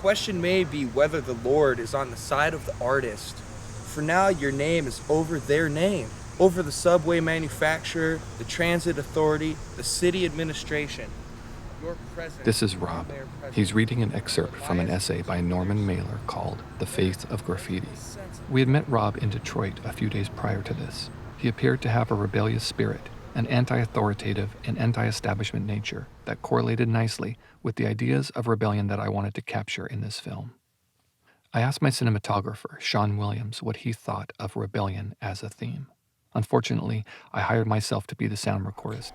question may be whether the Lord is on the side of the artist. For now, your name is over their name, over the subway manufacturer, the transit authority, the city administration. This is Rob. He's reading an excerpt from an essay by Norman Mailer called The Faith of Graffiti. We had met Rob in Detroit a few days prior to this. He appeared to have a rebellious spirit, an anti-authoritative and anti-establishment nature that correlated nicely with the ideas of rebellion that I wanted to capture in this film. I asked my cinematographer, Sean Williams, what he thought of rebellion as a theme. Unfortunately, I hired myself to be the sound recordist,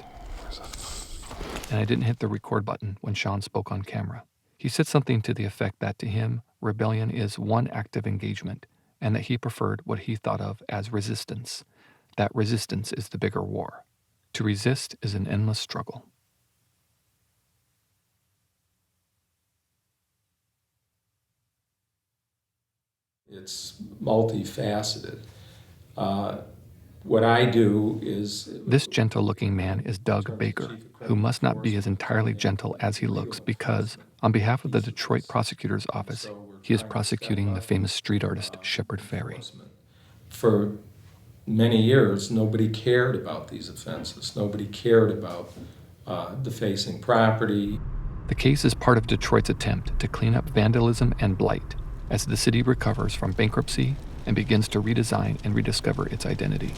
and I didn't hit the record button when Sean spoke on camera. He said something to the effect that to him, rebellion is one active engagement, and that he preferred what he thought of as resistance. That resistance is the bigger war. To resist is an endless struggle. It's multifaceted. What I do is... This gentle-looking man is Doug Baker, who must not be as entirely gentle as he looks because, on behalf of the Detroit Prosecutor's Office, he is prosecuting the famous street artist Shepard Fairey. For many years, nobody cared about these offenses. Nobody cared about defacing property. The case is part of Detroit's attempt to clean up vandalism and blight as the city recovers from bankruptcy and begins to redesign and rediscover its identity.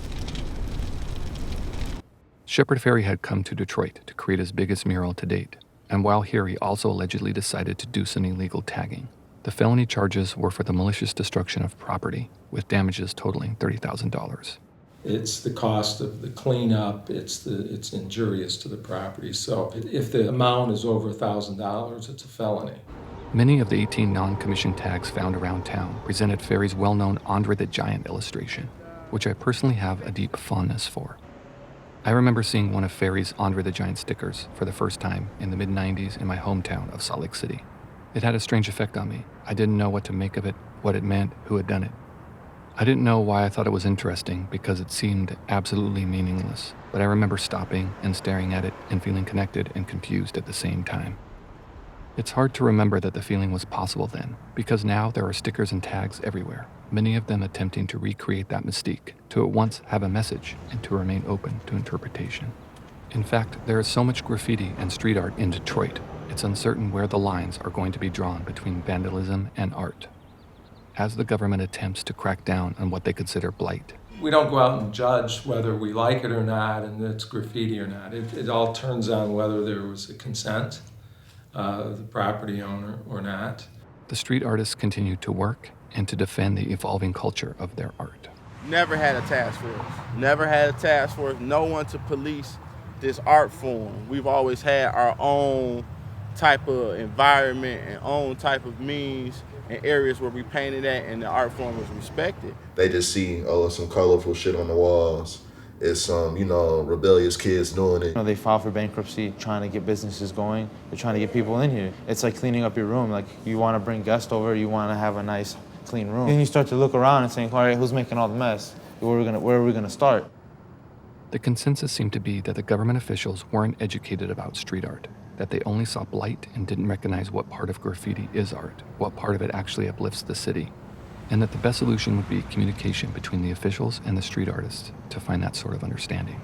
Shepard Fairey had come to Detroit to create his biggest mural to date, and while here he also allegedly decided to do some illegal tagging. The felony charges were for the malicious destruction of property, with damages totaling $30,000. It's the cost of the cleanup, it's injurious to the property. So if the amount is over $1,000, it's a felony. Many of the 18 non-commissioned tags found around town presented Fairey's well-known Andre the Giant illustration, which I personally have a deep fondness for. I remember seeing one of Fairey's Andre the Giant stickers for the first time in the mid-90s in my hometown of Salt Lake City. It had a strange effect on me. I didn't know what to make of it, what it meant, who had done it. I didn't know why I thought it was interesting because it seemed absolutely meaningless, but I remember stopping and staring at it and feeling connected and confused at the same time. It's hard to remember that the feeling was possible then, because now there are stickers and tags everywhere, many of them attempting to recreate that mystique, to at once have a message and to remain open to interpretation. In fact, there is so much graffiti and street art in Detroit, it's uncertain where the lines are going to be drawn between vandalism and art, as the government attempts to crack down on what they consider blight. We don't go out and judge whether we like it or not and it's graffiti or not. It all turns on whether there was a consent of the property owner or not. The street artists continue to work and to defend the evolving culture of their art. Never had a task force. Never had a task force. No one to police this art form. We've always had our own type of environment and own type of means and areas where we painted at and the art form was respected. They just see, some colorful shit on the walls. It's some, rebellious kids doing it. They file for bankruptcy, trying to get businesses going. They're trying to get people in here. It's like cleaning up your room. Like, you want to bring guests over, you want to have a nice, clean room. And you start to look around and saying, all right, who's making all the mess? Where are we gonna start? The consensus seemed to be that the government officials weren't educated about street art, that they only saw blight and didn't recognize what part of graffiti is art, what part of it actually uplifts the city, and that the best solution would be communication between the officials and the street artists to find that sort of understanding.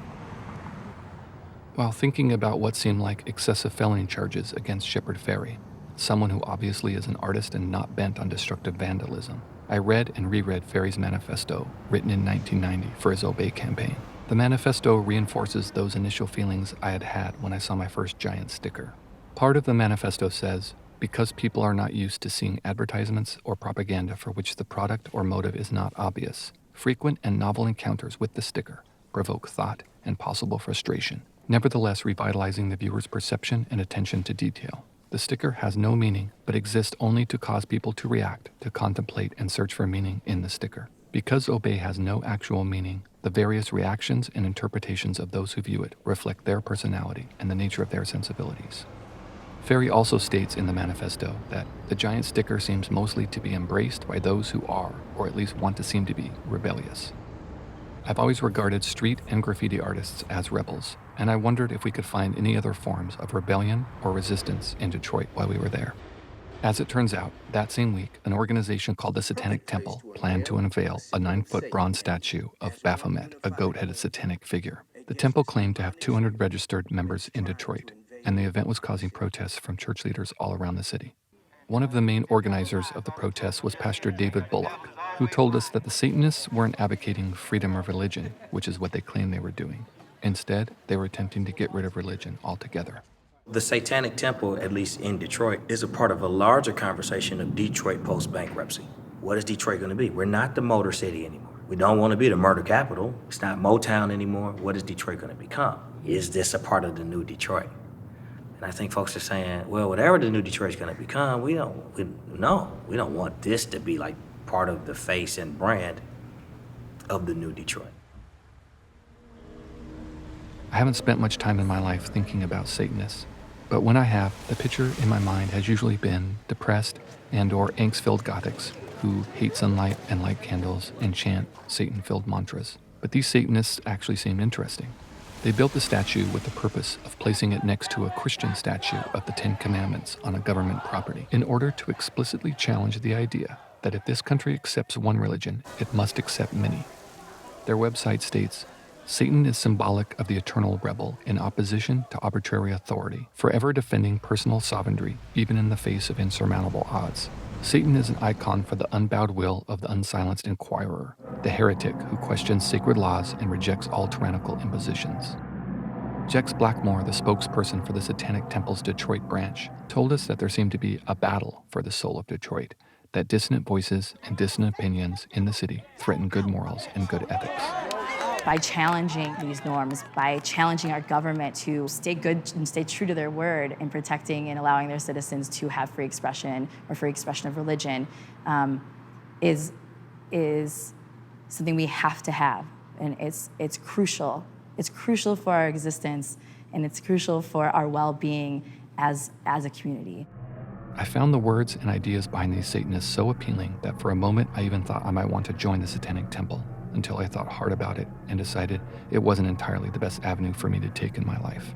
While thinking about what seemed like excessive felony charges against Shepard Fairey, someone who obviously is an artist and not bent on destructive vandalism, I read and reread Fairey's manifesto, written in 1990 for his Obey campaign. The manifesto reinforces those initial feelings I had had when I saw my first giant sticker. Part of the manifesto says, because people are not used to seeing advertisements or propaganda for which the product or motive is not obvious, frequent and novel encounters with the sticker provoke thought and possible frustration, nevertheless revitalizing the viewer's perception and attention to detail. The sticker has no meaning, but exists only to cause people to react, to contemplate and search for meaning in the sticker. Because Obey has no actual meaning, the various reactions and interpretations of those who view it reflect their personality and the nature of their sensibilities. Fairey also states in the manifesto that the giant sticker seems mostly to be embraced by those who are, or at least want to seem to be, rebellious. I've always regarded street and graffiti artists as rebels, and I wondered if we could find any other forms of rebellion or resistance in Detroit while we were there. As it turns out, that same week, an organization called the Satanic Temple planned to unveil a 9-foot bronze statue of Baphomet, a goat-headed satanic figure. The temple claimed to have 200 registered members in Detroit, and the event was causing protests from church leaders all around the city. One of the main organizers of the protests was Pastor David Bullock, who told us that the Satanists weren't advocating freedom of religion, which is what they claimed they were doing. Instead, they were attempting to get rid of religion altogether. The Satanic Temple, at least in Detroit, is a part of a larger conversation of Detroit post-bankruptcy. What is Detroit going to be? We're not the Motor City anymore. We don't want to be the murder capital. It's not Motown anymore. What is Detroit going to become? Is this a part of the new Detroit? And I think folks are saying, well, whatever the new Detroit's going to become, we don't want this to be like part of the face and brand of the new Detroit. I haven't spent much time in my life thinking about Satanists, but when I have, the picture in my mind has usually been depressed and/or angst-filled Gothics who hate sunlight and light candles and chant Satan-filled mantras. But these Satanists actually seemed interesting. They built the statue with the purpose of placing it next to a Christian statue of the 10 Commandments on a government property in order to explicitly challenge the idea that if this country accepts one religion, it must accept many. Their website states, Satan is symbolic of the eternal rebel in opposition to arbitrary authority, forever defending personal sovereignty, even in the face of insurmountable odds. Satan is an icon for the unbowed will of the unsilenced inquirer, the heretic who questions sacred laws and rejects all tyrannical impositions. Jex Blackmore, the spokesperson for the Satanic Temple's Detroit branch, told us that there seemed to be a battle for the soul of Detroit, that dissonant voices and dissonant opinions in the city threaten good morals and good ethics. By challenging these norms, by challenging our government to stay good and stay true to their word in protecting and allowing their citizens to have free expression or free expression of religion, is something we have to have, and it's crucial. It's crucial for our existence, and it's crucial for our well-being as a community. I found the words and ideas behind these Satanists so appealing that for a moment I even thought I might want to join the Satanic Temple, until I thought hard about it and decided it wasn't entirely the best avenue for me to take in my life.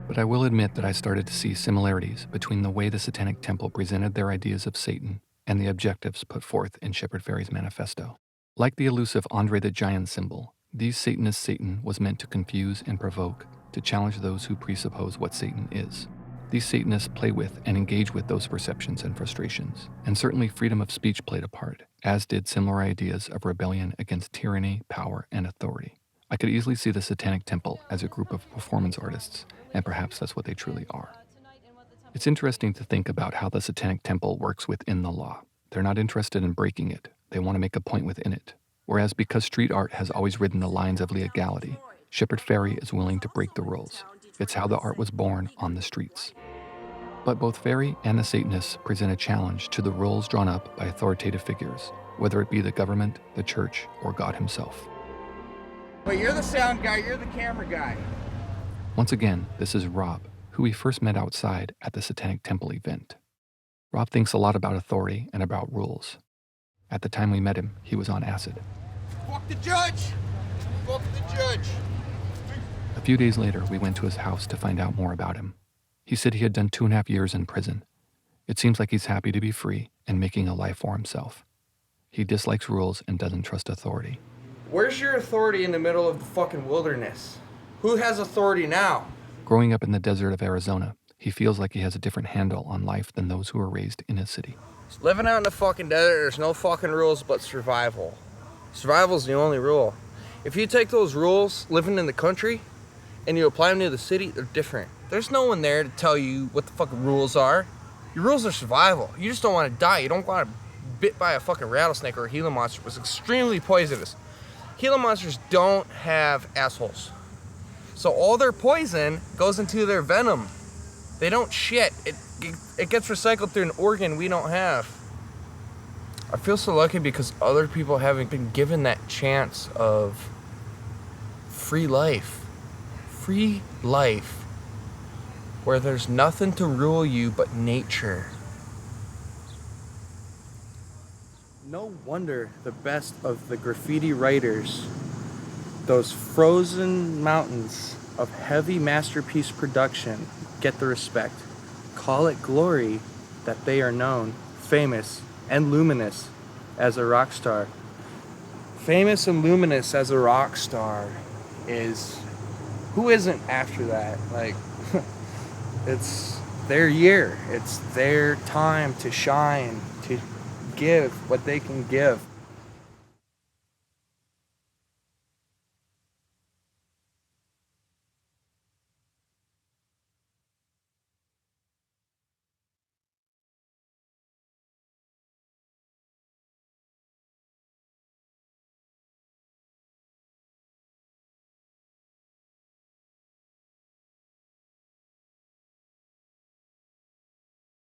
But I will admit that I started to see similarities between the way the Satanic Temple presented their ideas of Satan and the objectives put forth in Shepard Fairey's manifesto. Like the elusive Andre the Giant symbol, these Satanists' Satan was meant to confuse and provoke, to challenge those who presuppose what Satan is. These Satanists play with and engage with those perceptions and frustrations, and certainly freedom of speech played a part, as did similar ideas of rebellion against tyranny, power, and authority. I could easily see the Satanic Temple as a group of performance artists, and perhaps that's what they truly are. It's interesting to think about how the Satanic Temple works within the law. They're not interested in breaking it, they want to make a point within it. Whereas because street art has always ridden the lines of legality, Shepard Fairey is willing to break the rules. It's how the art was born on the streets. But both Fairey and the Satanists present a challenge to the rules drawn up by authoritative figures, whether it be the government, the church, or God himself. But you're the sound guy, you're the camera guy. Once again, this is Rob, who we first met outside at the Satanic Temple event. Rob thinks a lot about authority and about rules. At the time we met him, he was on acid. Fuck the judge! Fuck the judge! A few days later, we went to his house to find out more about him. He said he had done 2.5 years in prison. It seems like he's happy to be free and making a life for himself. He dislikes rules and doesn't trust authority. Where's your authority in the middle of the fucking wilderness? Who has authority now? Growing up in the desert of Arizona, he feels like he has a different handle on life than those who are raised in his city. Living out in the fucking desert, there's no fucking rules but survival. Survival's the only rule. If you take those rules living in the country and you apply them to the city, they're different. There's no one there to tell you what the fucking rules are. Your rules are survival. You just don't want to die. You don't want to be bit by a fucking rattlesnake or a Gila monster. It was extremely poisonous. Gila monsters don't have assholes. So all their poison goes into their venom. They don't shit. It gets recycled through an organ we don't have. I feel so lucky because other people haven't been given that chance of free life. Free life. Where there's nothing to rule you but nature. No wonder the best of the graffiti writers, those frozen mountains of heavy masterpiece production, get the respect. Call it glory, that they are known, famous, and luminous as a rock star. Famous and luminous as a rock star is, who isn't after that? Like, it's their year. It's their time to shine, to give what they can give.